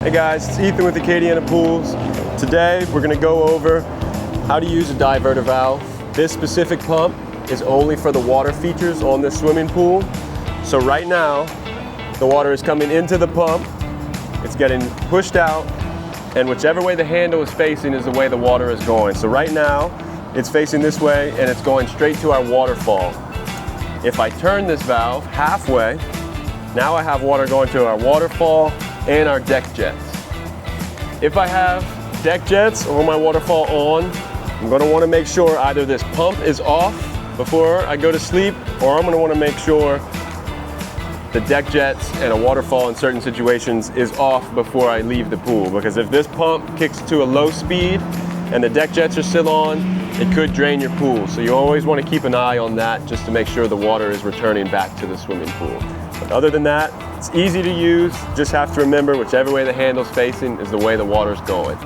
Hey guys, it's Ethan with Acadiana Pools. Today we're going to go over how to use a diverter valve. This specific pump is only for the water features on this swimming pool. So right now the water is coming into the pump, it's getting pushed out, and whichever way the handle is facing is the way the water is going. So right now it's facing this way and it's going straight to our waterfall. If I turn this valve halfway, now I have water going to our waterfall and our deck jets. If I have deck jets or my waterfall on, I'm going to want to make sure either this pump is off before I go to sleep, or I'm going to want to make sure the deck jets and a waterfall in certain situations is off before I leave the pool. Because if this pump kicks to a low speed and the deck jets are still on, it could drain your pool. So you always want to keep an eye on that just to make sure the water is returning back to the swimming pool. But other than that, it's easy to use. Just have to remember whichever way the handle's facing is the way the water's going.